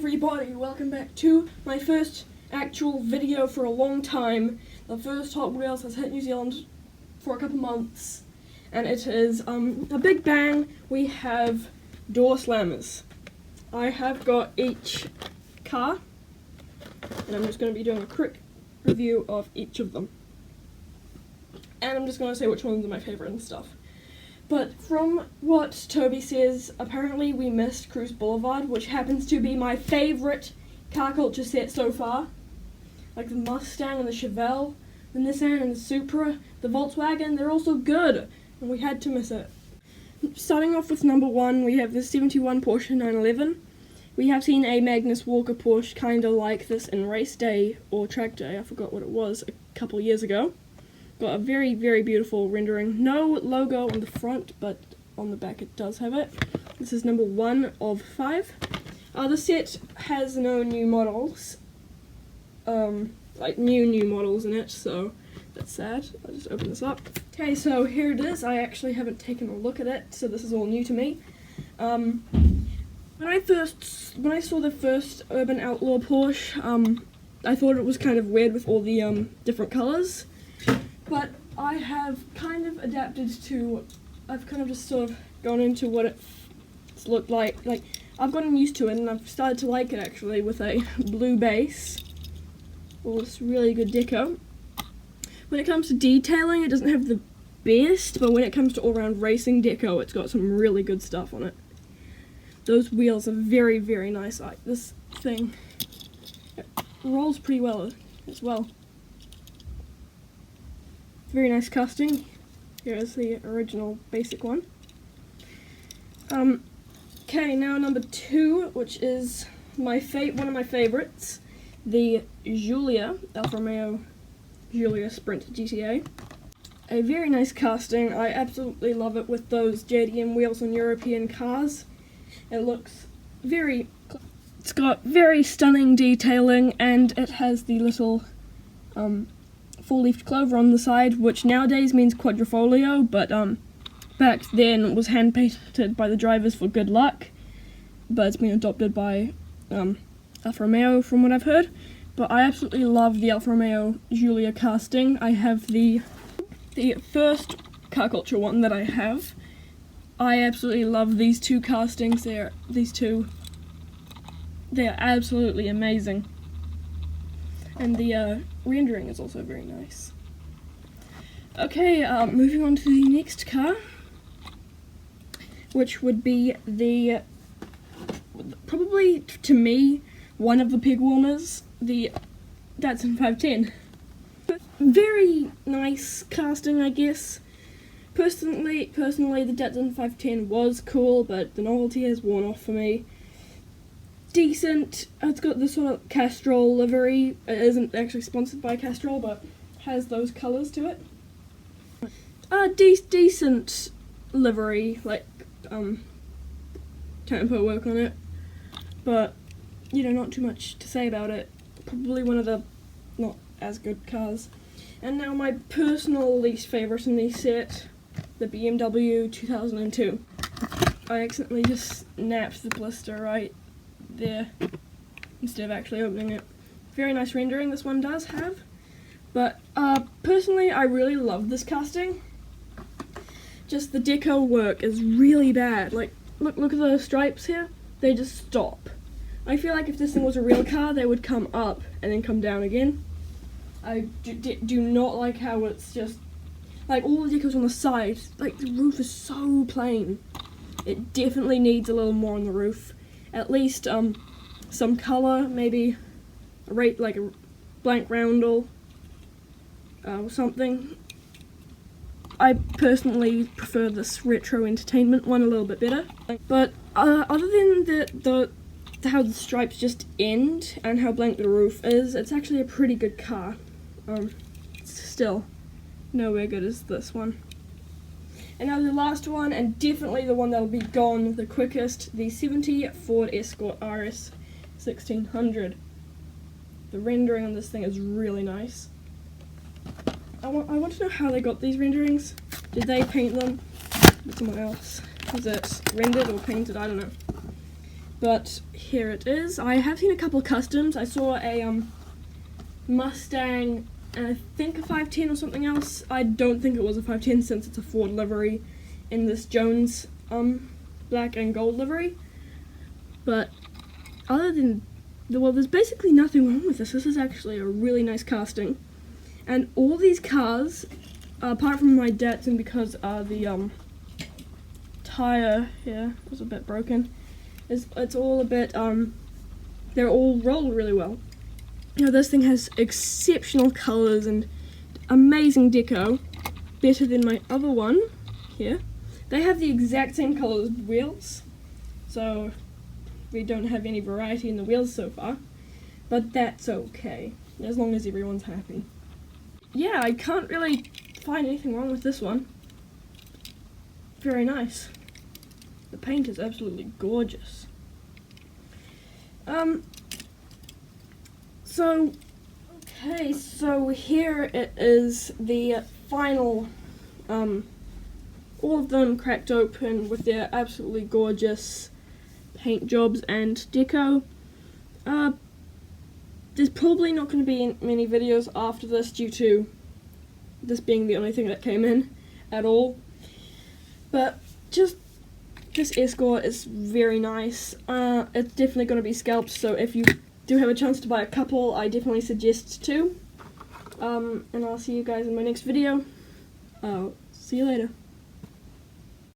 everybody, welcome back to my first actual video for a long time. The first Hot Wheels has hit New Zealand for a couple months, and it is a big bang. We have door slammers. I have got each car, and I'm just going to be doing a quick review of each of them. And I'm just going to say which ones are my favourite and stuff. But from what Toby says, apparently we missed Cruise Boulevard, which happens to be my favourite car culture set so far. Like the Mustang and the Chevelle, the Nissan and the Supra, the Volkswagen, they're all so good, and we had to miss it. Starting off with number 1, we have the 71 Porsche 911. We have seen a Magnus Walker Porsche kinda like this in Race Day or Track Day, I forgot what it was, a couple years ago. Got a very, very beautiful rendering. No logo on the front, but on the back it does have it. This is number 1 of 5. The set has no new models. Like new models in it, so that's sad. I'll just open this up. Okay, so here it is. I actually haven't taken a look at it, so this is all new to me. When I saw the first Urban Outlaw Porsche, I thought it was kind of weird with all the different colours. But I have kind of adapted to, I've kind of just sort of gone into what it's looked like. Like, I've gotten used to it and I've started to like it actually with a blue base. All this really good deco. When it comes to detailing, it doesn't have the best, but when it comes to all-round racing deco, it's got some really good stuff on it. Those wheels are very, very nice. Like, this thing, it rolls pretty well as well. Very nice casting. Here is the original basic one. Okay, now number 2, which is one of my favorites, the Giulia, Alfa Romeo Giulia Sprint GTA. A very nice casting. I absolutely love it with those JDM wheels on European cars. It looks it's got very stunning detailing, and it has the little four-leafed clover on the side, which nowadays means quadrifolio, but back then was hand-painted by the drivers for good luck, but it's been adopted by Alfa Romeo from what I've heard. But I absolutely love the Alfa Romeo Giulia casting. I have the first car culture one that I have. I absolutely love these two castings. They're absolutely amazing. And the rendering is also very nice. Okay, moving on to the next car, which would be probably to me one of the pig warmers, the Datsun 510. Very nice casting, I guess. Personally, the Datsun 510 was cool, but the novelty has worn off for me. Decent. It's got the sort of Castrol livery. It isn't actually sponsored by Castrol, but has those colours to it. Decent livery, like tempo work on it, but you know, not too much to say about it. Probably one of the not as good cars. And now my personal least favourite in the set, the BMW 2002. I accidentally just snapped the blister right there instead of actually opening it. Very nice rendering this one does have, but personally I really love this casting. Just the deco work is really bad. Like, look at the stripes here, they just stop. I feel like if this thing was a real car, they would come up and then come down again. I do not like how it's just like all the deco's on the side. Like, the roof is so plain. It definitely needs a little more on the roof. At least some colour, maybe like a blank roundel or something. I personally prefer this Retro Entertainment one a little bit better. But other than how the stripes just end and how blank the roof is, it's actually a pretty good car. It's still nowhere good as this one. And now the last one, and definitely the one that'll be gone the quickest, the 70 Ford Escort RS 1600. The rendering on this thing is really nice. I want to know how they got these renderings. Did they paint them with someone else? Was it rendered or painted? I don't know. but here it is. I have seen a couple of customs. I saw a Mustang and I think a 510 or something else. I don't think it was a 510 since it's a Ford livery in this Jones black and gold livery. But other than, well, there's basically nothing wrong with this. This is actually a really nice casting. And all these cars, apart from my Datsun because the tire here was a bit broken, it's all a bit, they're all rolled really well. You know, this thing has exceptional colours and amazing deco, better than my other one here. They have the exact same colours wheels, so we don't have any variety in the wheels so far, but that's okay, as long as everyone's happy. Yeah, I can't really find anything wrong with this one. Very nice. The paint is absolutely gorgeous. So here it is, the final, all of them cracked open with their absolutely gorgeous paint jobs and deco. There's probably not going to be many videos after this due to this being the only thing that came in at all. But just this Escort is very nice. It's definitely going to be scalped, so if you do have a chance to buy a couple, I definitely suggest two. And I'll see you guys in my next video. See you later.